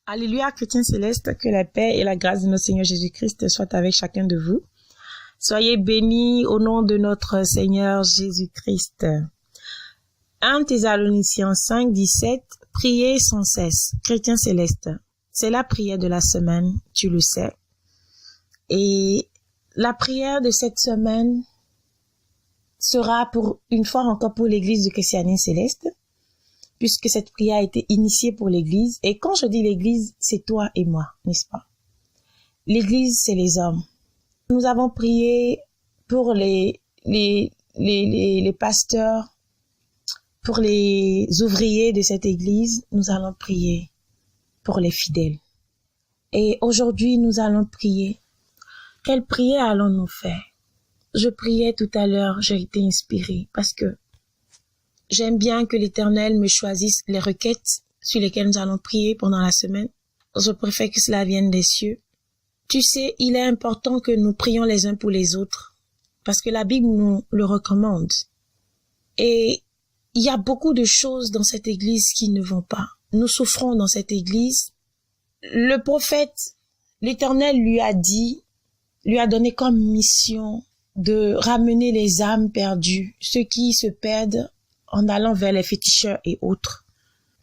Alléluia, chrétiens célestes, que la paix et la grâce de notre Seigneur Jésus-Christ soient avec chacun de vous. Soyez bénis au nom de notre Seigneur Jésus-Christ. 1 Thessaloniciens 5, 17, priez sans cesse. Chrétiens célestes, c'est la prière de la semaine, tu le sais. Et la prière de cette semaine sera pour une fois encore pour l'église de Christianisme Céleste, puisque cette prière a été initiée pour l'église. Et quand je dis l'église, c'est toi et moi, n'est-ce pas? L'église, c'est les hommes. Nous avons prié pour les pasteurs, pour les ouvriers de cette église. Nous allons prier pour les fidèles. Et aujourd'hui, nous allons prier. Quelle prière allons-nous faire? Je priais tout à l'heure, j'ai été inspirée parce que j'aime bien que l'Éternel me choisisse les requêtes sur lesquelles nous allons prier pendant la semaine. Je préfère que cela vienne des cieux. Tu sais, il est important que nous prions les uns pour les autres parce que la Bible nous le recommande. Et il y a beaucoup de choses dans cette église qui ne vont pas. Nous souffrons dans cette église. Le prophète, l'Éternel lui a donné comme mission de ramener les âmes perdues, ceux qui se perdent en allant vers les féticheurs et autres.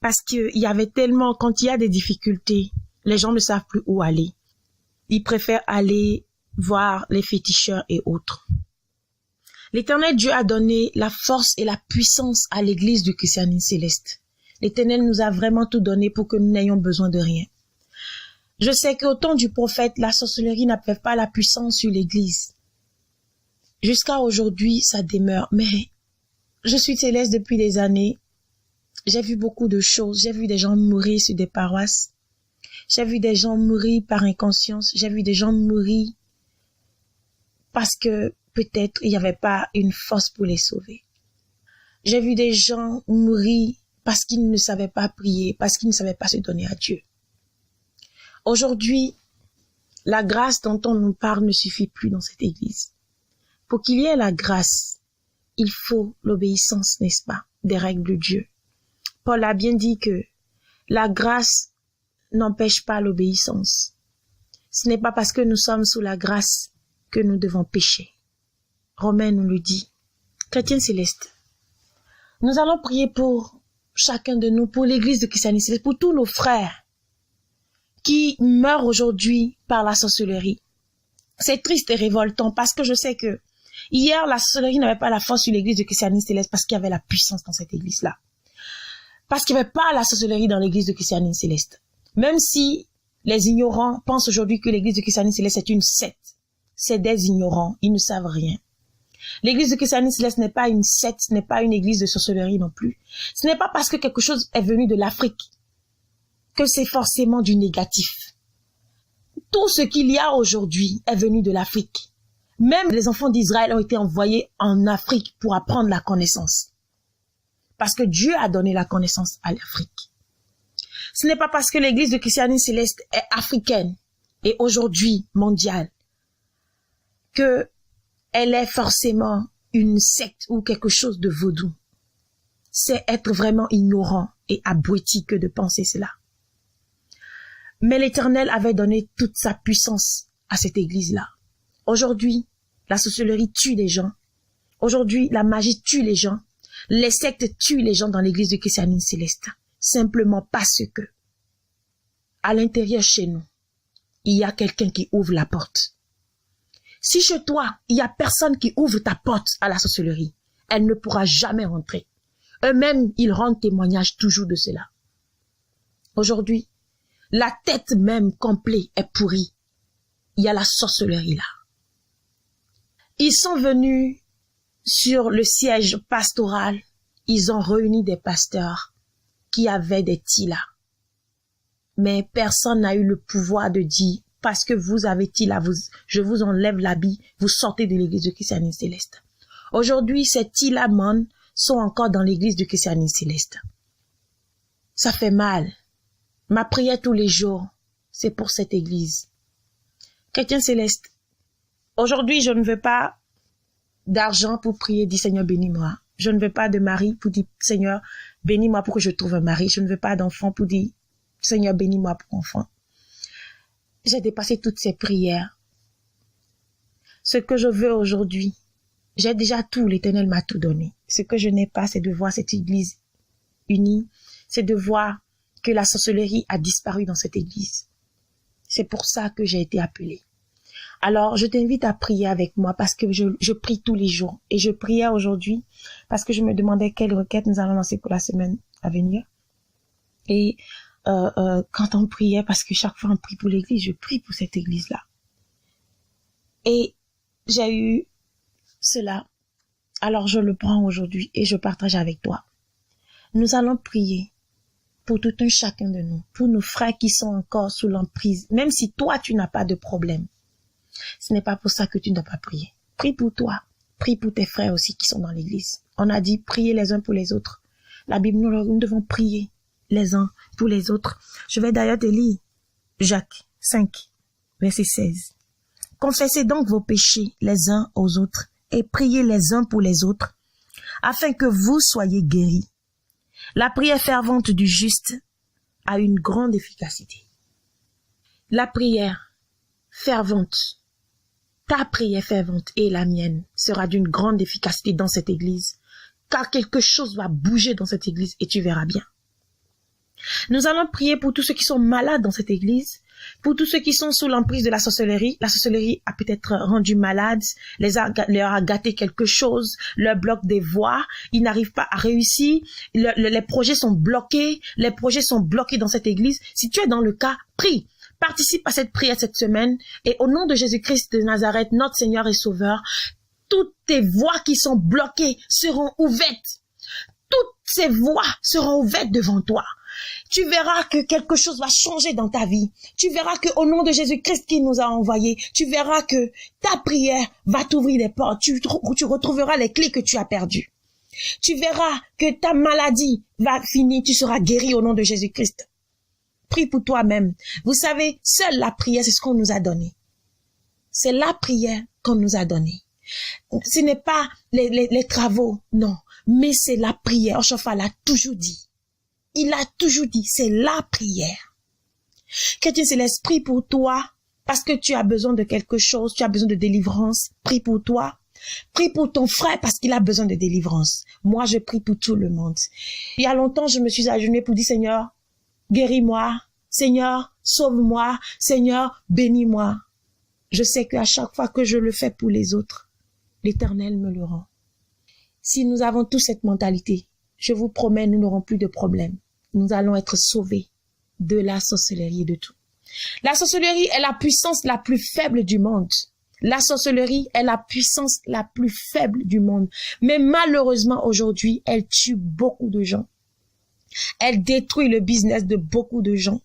Parce qu'il y avait tellement, quand il y a des difficultés, les gens ne savent plus où aller. Ils préfèrent aller voir les féticheurs et autres. L'Éternel Dieu a donné la force et la puissance à l'église du Christianisme Céleste. L'Éternel nous a vraiment tout donné pour que nous n'ayons besoin de rien. Je sais qu'au temps du prophète, la sorcellerie n'avait pas la puissance sur l'église. Jusqu'à aujourd'hui, ça demeure. Mais je suis céleste depuis des années. J'ai vu beaucoup de choses. J'ai vu des gens mourir sur des paroisses. J'ai vu des gens mourir par inconscience. J'ai vu des gens mourir parce que peut-être il n'y avait pas une force pour les sauver. J'ai vu des gens mourir parce qu'ils ne savaient pas prier, parce qu'ils ne savaient pas se donner à Dieu. Aujourd'hui, la grâce dont on nous parle ne suffit plus dans cette église. Pour qu'il y ait la grâce, il faut l'obéissance, n'est-ce pas, des règles de Dieu. Paul a bien dit que la grâce n'empêche pas l'obéissance. Ce n'est pas parce que nous sommes sous la grâce que nous devons pécher. Romains nous le dit. Chrétiens célestes, nous allons prier pour chacun de nous, pour l'église de Christianisme Céleste, pour tous nos frères qui meurent aujourd'hui par la sorcellerie. C'est triste et révoltant parce que je sais que hier, la sorcellerie n'avait pas la force sur l'église de Christianisme Céleste parce qu'il y avait la puissance dans cette église-là. Parce qu'il n'y avait pas la sorcellerie dans l'église de Christianisme Céleste. Même si les ignorants pensent aujourd'hui que l'église de Christianisme Céleste est une secte. C'est des ignorants, ils ne savent rien. L'église de Christianisme Céleste n'est pas une secte, ce n'est pas une église de sorcellerie non plus. Ce n'est pas parce que quelque chose est venu de l'Afrique que c'est forcément du négatif. Tout ce qu'il y a aujourd'hui est venu de l'Afrique. Même les enfants d'Israël ont été envoyés en Afrique pour apprendre la connaissance. Parce que Dieu a donné la connaissance à l'Afrique. Ce n'est pas parce que l'église de Christianisme Céleste est africaine et aujourd'hui mondiale que elle est forcément une secte ou quelque chose de vaudou. C'est être vraiment ignorant et abruti que de penser cela. Mais l'Éternel avait donné toute sa puissance à cette église-là. Aujourd'hui, la sorcellerie tue les gens. Aujourd'hui, la magie tue les gens. Les sectes tuent les gens dans l'église du Christianisme Céleste. Simplement parce que, à l'intérieur chez nous, il y a quelqu'un qui ouvre la porte. Si chez toi, il y a personne qui ouvre ta porte à la sorcellerie, elle ne pourra jamais rentrer. Eux-mêmes, ils rendent témoignage toujours de cela. Aujourd'hui, la tête même complète est pourrie. Il y a la sorcellerie là. Ils sont venus sur le siège pastoral. Ils ont réuni des pasteurs qui avaient des tilas. Mais personne n'a eu le pouvoir de dire, parce que vous avez tila, je vous enlève l'habit, vous sortez de l'église du Christianisme Céleste. Aujourd'hui, ces tilamans sont encore dans l'église du Christianisme Céleste. Ça fait mal. Ma prière tous les jours, c'est pour cette église. Chrétien céleste, aujourd'hui, je ne veux pas d'argent pour prier, dit Seigneur, bénis-moi. Je ne veux pas de mari pour dire, Seigneur, bénis-moi pour que je trouve un mari. Je ne veux pas d'enfant pour dire, Seigneur, bénis-moi pour enfant. J'ai dépassé toutes ces prières. Ce que je veux aujourd'hui, j'ai déjà tout, l'Éternel m'a tout donné. Ce que je n'ai pas, c'est de voir cette église unie, c'est de voir que la sorcellerie a disparu dans cette église. C'est pour ça que j'ai été appelée. Alors, je t'invite à prier avec moi parce que je prie tous les jours. Et je priais aujourd'hui parce que je me demandais quelle requête nous allons lancer pour la semaine à venir. Et quand on priait, parce que chaque fois on prie pour l'église, je prie pour cette église-là. Et j'ai eu cela. Alors, je le prends aujourd'hui et je partage avec toi. Nous allons prier pour tout un chacun de nous, pour nos frères qui sont encore sous l'emprise, même si toi, tu n'as pas de problème. Ce n'est pas pour ça que tu ne dois pas prier. Prie pour toi. Prie pour tes frères aussi qui sont dans l'église. On a dit prier les uns pour les autres. La Bible, nous devons prier les uns pour les autres. Je vais d'ailleurs te lire Jacques 5, verset 16. Confessez donc vos péchés les uns aux autres et priez les uns pour les autres, afin que vous soyez guéris. La prière fervente du juste a une grande efficacité. La prière fervente, ta prière fervente et la mienne sera d'une grande efficacité dans cette église, car quelque chose va bouger dans cette église et tu verras bien. Nous allons prier pour tous ceux qui sont malades dans cette église, pour tous ceux qui sont sous l'emprise de la sorcellerie. La sorcellerie a peut-être rendu malades, leur a gâté quelque chose, leur bloque des voies, ils n'arrivent pas à réussir, les projets sont bloqués, dans cette église. Si tu es dans le cas, prie. Participe à cette prière cette semaine et au nom de Jésus-Christ de Nazareth, notre Seigneur et Sauveur, toutes tes voies qui sont bloquées seront ouvertes. Toutes ces voies seront ouvertes devant toi. Tu verras que quelque chose va changer dans ta vie. Tu verras que au nom de Jésus-Christ qui nous a envoyés, tu verras que ta prière va t'ouvrir les portes. Tu retrouveras les clés que tu as perdues. Tu verras que ta maladie va finir. Tu seras guéri au nom de Jésus-Christ. Prie pour toi-même. Vous savez, seule la prière, c'est ce qu'on nous a donné. C'est la prière qu'on nous a donnée. Ce n'est pas les travaux, non. Mais c'est la prière. Oshofar l'a toujours dit. Il a toujours dit, c'est la prière. Chrétien, c'est l'esprit pour toi, parce que tu as besoin de quelque chose, tu as besoin de délivrance. Prie pour toi. Prie pour ton frère parce qu'il a besoin de délivrance. Moi, je prie pour tout le monde. Il y a longtemps, je me suis agenouillée pour dire, Seigneur, guéris-moi. Seigneur, sauve-moi. Seigneur, bénis-moi. Je sais qu'à chaque fois que je le fais pour les autres, l'Éternel me le rend. Si nous avons tous cette mentalité, je vous promets, nous n'aurons plus de problème. Nous allons être sauvés de la sorcellerie et de tout. La sorcellerie est la puissance la plus faible du monde. La sorcellerie est la puissance la plus faible du monde. Mais malheureusement, aujourd'hui, elle tue beaucoup de gens. Elle détruit le business de beaucoup de gens.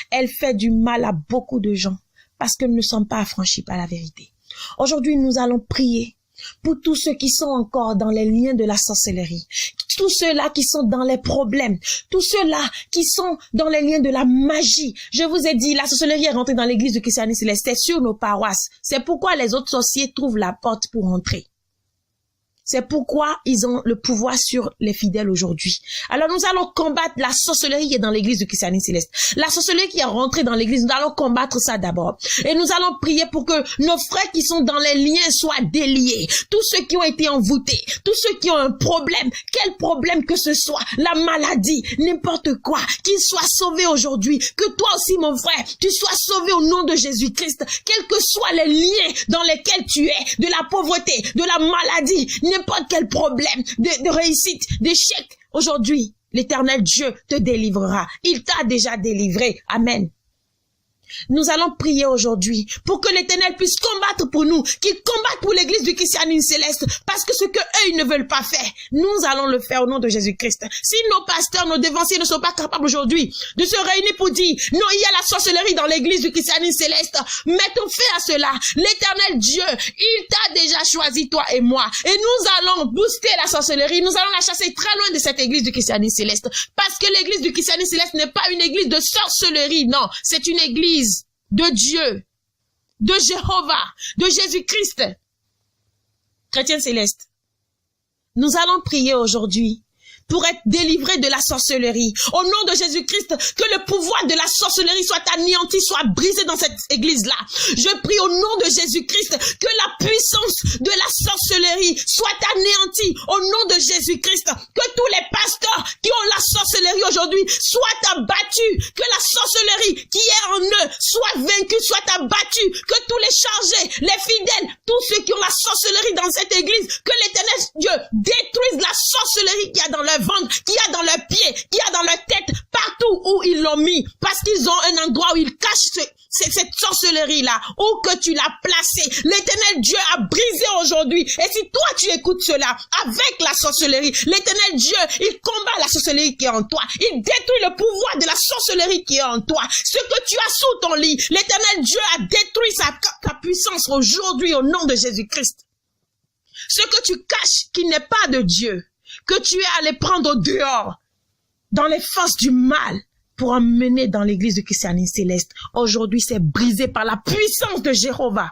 Elle fait du mal à beaucoup de gens parce que nous ne sommes pas affranchis par la vérité. Aujourd'hui, nous allons prier pour tous ceux qui sont encore dans les liens de la sorcellerie, tous ceux-là qui sont dans les problèmes, tous ceux-là qui sont dans les liens de la magie. Je vous ai dit, la sorcellerie est rentrée dans l'église de Christianisme Céleste, c'est sur nos paroisses. C'est pourquoi les autres sorciers trouvent la porte pour entrer. C'est pourquoi ils ont le pouvoir sur les fidèles aujourd'hui. Alors nous allons combattre la sorcellerie qui est dans l'église de Christianisme Céleste. La sorcellerie qui est rentrée dans l'église, nous allons combattre ça d'abord. Et nous allons prier pour que nos frères qui sont dans les liens soient déliés. Tous ceux qui ont été envoûtés, tous ceux qui ont un problème, quel problème que ce soit, la maladie, n'importe quoi, qu'ils soient sauvés aujourd'hui. Que toi aussi mon frère, tu sois sauvé au nom de Jésus-Christ. Quels que soient les liens dans lesquels tu es, de la pauvreté, de la maladie, n'importe quel problème de réussite, d'échec, aujourd'hui, l'Éternel Dieu te délivrera. Il t'a déjà délivré. Amen. Nous allons prier aujourd'hui pour que l'Éternel puisse combattre pour nous, qu'il combatte pour l'église du christianisme céleste, parce que ce que eux, ils ne veulent pas faire, nous allons le faire au nom de Jésus-Christ. Si nos pasteurs, nos devanciers ne sont pas capables aujourd'hui de se réunir pour dire, non, il y a la sorcellerie dans l'église du christianisme céleste, mettons fin à cela. L'Éternel Dieu, il t'a déjà choisi, toi et moi, et nous allons booster la sorcellerie, nous allons la chasser très loin de cette église du christianisme céleste, parce que l'église du christianisme céleste n'est pas une église de sorcellerie, non, c'est une église de Dieu, de Jéhovah, de Jésus-Christ. Chrétiens célestes, nous allons prier aujourd'hui pour être délivrés de la sorcellerie. Au nom de Jésus-Christ, que le pouvoir de la sorcellerie soit anéanti, soit brisé dans cette église-là. Je prie au nom de Jésus-Christ que la puissance de la sorcellerie soit anéantie au nom de Jésus-Christ. Que tous les pasteurs qui ont la sorcellerie aujourd'hui soient abattus. Que la sorcellerie qui est en eux soit vaincue, soit abattue. Que tous les chargés, les fidèles, tous ceux qui ont la sorcellerie dans cette église, que l'Éternel Dieu détruise la sorcellerie qu'il y a dans leur ventre, qu'il y a dans leurs pieds, qu'il y a dans leur tête, partout où ils l'ont mis, parce qu'ils ont un endroit où ils cachent cette sorcellerie-là, où que tu l'as placée. L'Éternel Dieu a brisé aujourd'hui. Et si toi tu écoutes cela avec la sorcellerie, l'Éternel Dieu, il combat la sorcellerie qui est en toi. Il détruit le pouvoir de la sorcellerie qui est en toi. Ce que tu as sous ton lit, l'Éternel Dieu a détruit sa puissance aujourd'hui au nom de Jésus-Christ. Ce que tu caches qui n'est pas de Dieu, que tu es allé prendre au dehors, dans les forces du mal, pour emmener dans l'église du christianisme céleste. Aujourd'hui, c'est brisé par la puissance de Jéhovah.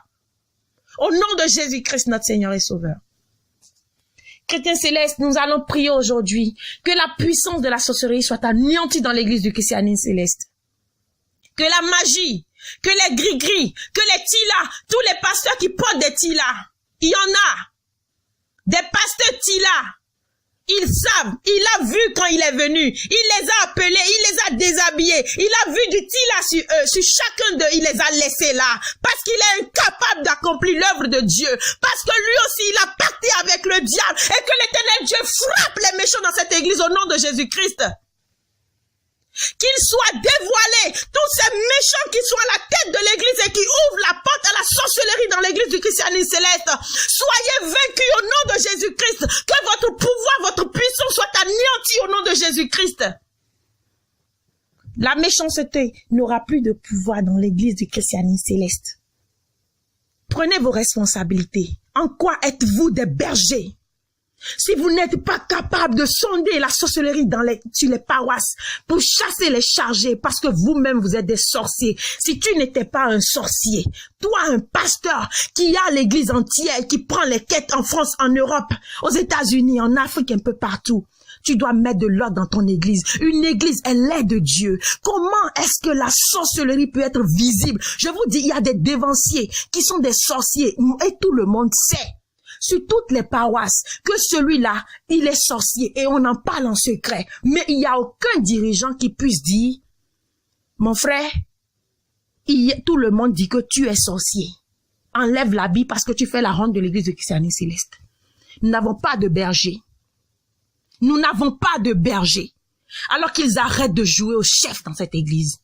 Au nom de Jésus-Christ, notre Seigneur et Sauveur. Chrétiens célestes, nous allons prier aujourd'hui que la puissance de la sorcellerie soit anéantie dans l'église du christianisme céleste. Que la magie, que les gris-gris, que les tilas, tous les pasteurs qui portent des tilas, il y en a. Des pasteurs tilas. Ils savent, il a vu quand il est venu, il les a appelés, il les a déshabillés, il a vu du tila sur eux, sur chacun d'eux, il les a laissés là, parce qu'il est incapable d'accomplir l'œuvre de Dieu, parce que lui aussi il a pacté avec le diable, et que l'Éternel Dieu frappe les méchants dans cette église au nom de Jésus-Christ. Qu'ils soient dévoilés, tous ces méchants qui sont à la tête de l'église et qui ouvrent la porte à la sorcellerie dans l'église du christianisme céleste. Soyez vaincus au nom de Jésus-Christ. Que votre pouvoir, votre puissance soit anéantie au nom de Jésus-Christ. La méchanceté n'aura plus de pouvoir dans l'église du christianisme céleste. Prenez vos responsabilités. En quoi êtes-vous des bergers? Si vous n'êtes pas capable de sonder la sorcellerie sur les paroisses pour chasser les chargés parce que vous-même vous êtes des sorciers, si tu n'étais pas un sorcier, toi un pasteur qui a l'église entière, qui prend les quêtes en France, en Europe, aux États-Unis, en Afrique, un peu partout, tu dois mettre de l'ordre dans ton église. Une église, elle est de Dieu. Comment est-ce que la sorcellerie peut être visible? Je vous dis, il y a des dévanciers qui sont des sorciers et tout le monde sait. Sur toutes les paroisses, que celui-là, il est sorcier et on en parle en secret. Mais il n'y a aucun dirigeant qui puisse dire, mon frère, tout le monde dit que tu es sorcier. Enlève l'habit parce que tu fais la honte de l'église de christianisme céleste. Nous n'avons pas de berger. Nous n'avons pas de berger. Alors qu'ils arrêtent de jouer au chef dans cette église.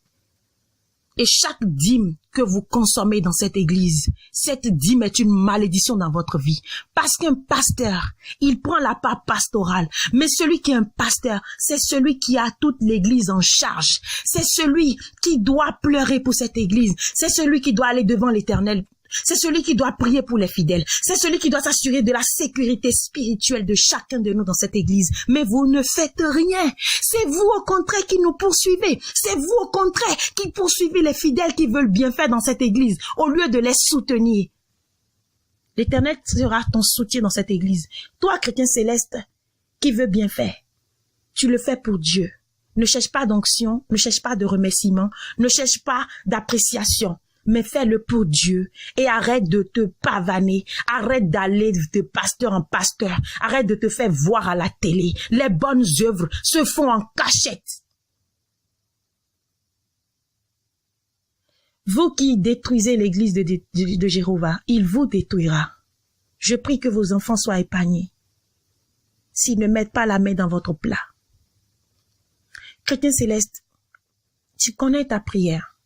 Et chaque dîme que vous consommez dans cette église, cette dîme est une malédiction dans votre vie. Parce qu'un pasteur, il prend la part pastorale. Mais celui qui est un pasteur, c'est celui qui a toute l'église en charge. C'est celui qui doit pleurer pour cette église. C'est celui qui doit aller devant l'Éternel. C'est celui qui doit prier pour les fidèles. C'est celui qui doit s'assurer de la sécurité spirituelle de chacun de nous dans cette église. Mais vous ne faites rien. C'est vous au contraire qui nous poursuivez. C'est vous au contraire qui poursuivez les fidèles qui veulent bien faire dans cette église au lieu de les soutenir. L'Éternel sera ton soutien dans cette église. Toi, chrétien céleste, qui veut bien faire, tu le fais pour Dieu. Ne cherche pas d'onction, ne cherche pas de remerciement, ne cherche pas d'appréciation. Mais fais-le pour Dieu et arrête de te pavaner, arrête d'aller de pasteur en pasteur, arrête de te faire voir à la télé. Les bonnes œuvres se font en cachette. Vous qui détruisez l'église de Jéhovah, il vous détruira. Je prie que vos enfants soient épargnés s'ils ne mettent pas la main dans votre plat. Chrétien céleste, tu connais ta prière.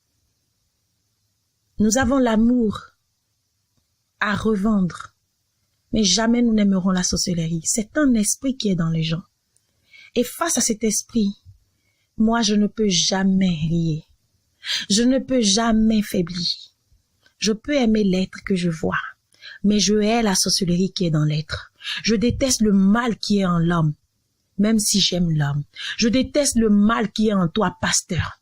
Nous avons l'amour à revendre, mais jamais nous n'aimerons la sorcellerie. C'est un esprit qui est dans les gens. Et face à cet esprit, moi, je ne peux jamais rier. Je ne peux jamais faiblir. Je peux aimer l'être que je vois, mais je hais la sorcellerie qui est dans l'être. Je déteste le mal qui est en l'homme, même si j'aime l'homme. Je déteste le mal qui est en toi, pasteur.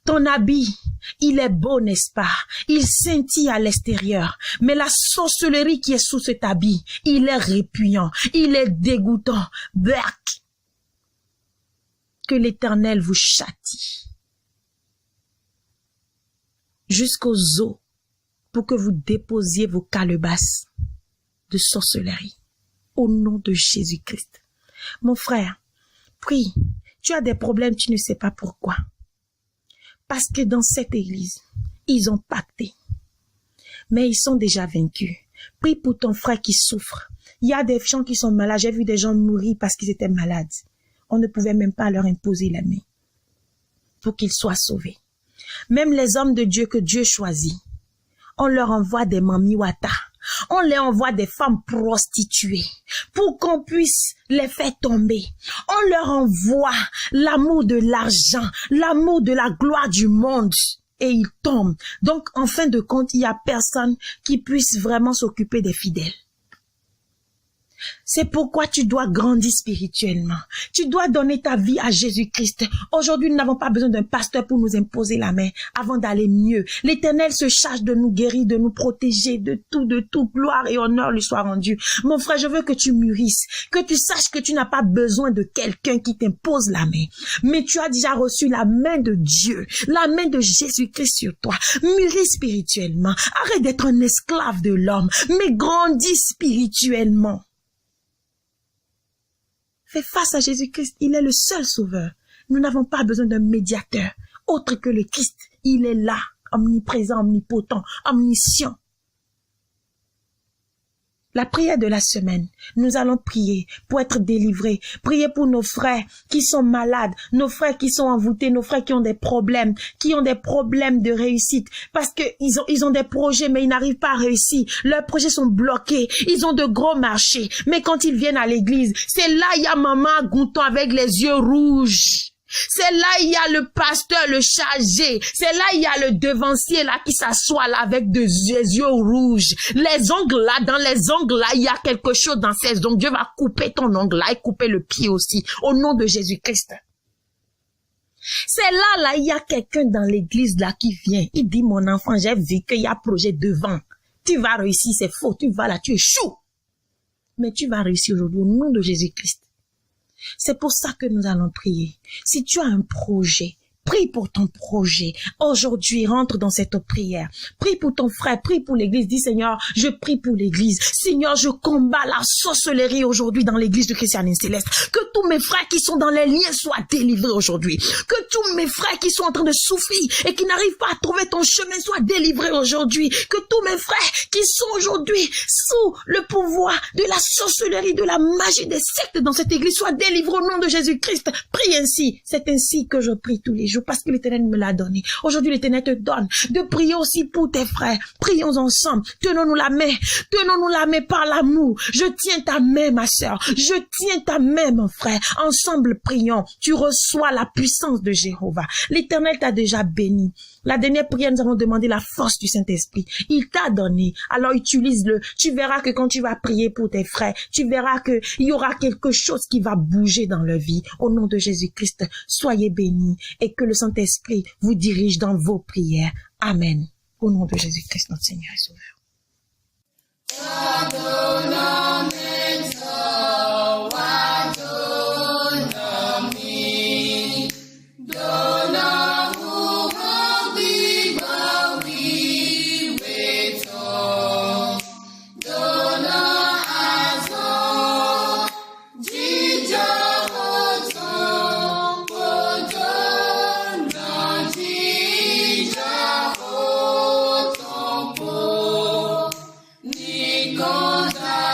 Ton habit, il est beau, n'est-ce pas? Il scintille à l'extérieur. Mais la sorcellerie qui est sous cet habit, il est répugnant, il est dégoûtant. Berk. Que l'Éternel vous châtie jusqu'aux os pour que vous déposiez vos calebasses de sorcellerie au nom de Jésus-Christ. Mon frère, prie. Tu as des problèmes, tu ne sais pas pourquoi. Parce que dans cette église, ils ont pacté. Mais ils sont déjà vaincus. Prie pour ton frère qui souffre. Il y a des gens qui sont malades. J'ai vu des gens mourir parce qu'ils étaient malades. On ne pouvait même pas leur imposer la main pour qu'ils soient sauvés. Même les hommes de Dieu que Dieu choisit, on leur envoie des mamiwata. On leur envoie des femmes prostituées pour qu'on puisse les faire tomber. On leur envoie l'amour de l'argent, l'amour de la gloire du monde et ils tombent. Donc, en fin de compte, il n'y a personne qui puisse vraiment s'occuper des fidèles. C'est pourquoi tu dois grandir spirituellement. Tu dois donner ta vie à Jésus-Christ. Aujourd'hui, nous n'avons pas besoin d'un pasteur pour nous imposer la main avant d'aller mieux. L'Éternel se charge de nous guérir, de nous protéger, de tout. Gloire et honneur lui soit rendu. Mon frère, je veux que tu mûrisses, que tu saches que tu n'as pas besoin de quelqu'un qui t'impose la main. Mais tu as déjà reçu la main de Dieu, la main de Jésus-Christ sur toi. Mûris spirituellement. Arrête d'être un esclave de l'homme, mais grandis spirituellement. Fais face à Jésus-Christ, il est le seul sauveur. Nous n'avons pas besoin d'un médiateur autre que le Christ. Il est là, omniprésent, omnipotent, omniscient. La prière de la semaine, nous allons prier pour être délivrés. Prier pour nos frères qui sont malades, nos frères qui sont envoûtés, nos frères qui ont des problèmes de réussite. Parce que ils ont des projets, mais ils n'arrivent pas à réussir. Leurs projets sont bloqués. Ils ont de gros marchés. Mais quand ils viennent à l'église, c'est là il y a maman Gouton avec les yeux rouges. C'est là il y a le pasteur, le chargé. C'est là il y a le devancier là qui s'assoit là avec des yeux rouges. Les ongles là, dans les ongles là, il y a quelque chose dans ces ongles. Dieu va couper ton ongle là et couper le pied aussi. Au nom de Jésus-Christ. C'est là il y a quelqu'un dans l'église là qui vient. Il dit, mon enfant, j'ai vu qu'il y a projet devant. Tu vas réussir, c'est faux. Tu vas là, tu échoues. Mais tu vas réussir aujourd'hui au nom de Jésus-Christ. C'est pour ça que nous allons prier. Si tu as un projet, prie pour ton projet. Aujourd'hui, rentre dans cette prière. Prie pour ton frère, prie pour l'église. Dis, Seigneur, je prie pour l'église. Seigneur, je combats la sorcellerie aujourd'hui dans l'église de Christiane Céleste. Que tous mes frères qui sont dans les liens soient délivrés aujourd'hui. Que tous mes frères qui sont en train de souffrir et qui n'arrivent pas à trouver ton chemin soient délivrés aujourd'hui. Que tous mes frères qui sont aujourd'hui sous le pouvoir de la sorcellerie, de la magie des sectes dans cette église soient délivrés au nom de Jésus-Christ. Prie ainsi. C'est ainsi que je prie tous les jours. Parce que l'Éternel me l'a donné. Aujourd'hui, l'Éternel te donne de prier aussi pour tes frères. Prions ensemble. Tenons-nous la main. Tenons-nous la main par l'amour. Je tiens ta main, ma sœur. Je tiens ta main, mon frère. Ensemble, prions. Tu reçois la puissance de Jéhovah. L'Éternel t'a déjà béni. La dernière prière, nous avons demandé la force du Saint-Esprit. Il t'a donné. Alors, utilise-le. Tu verras que quand tu vas prier pour tes frères, tu verras qu'il y aura quelque chose qui va bouger dans leur vie. Au nom de Jésus-Christ, soyez bénis et que le Saint-Esprit vous dirige dans vos prières. Amen. Au nom de Jésus-Christ, notre Seigneur et Sauveur. Nikonza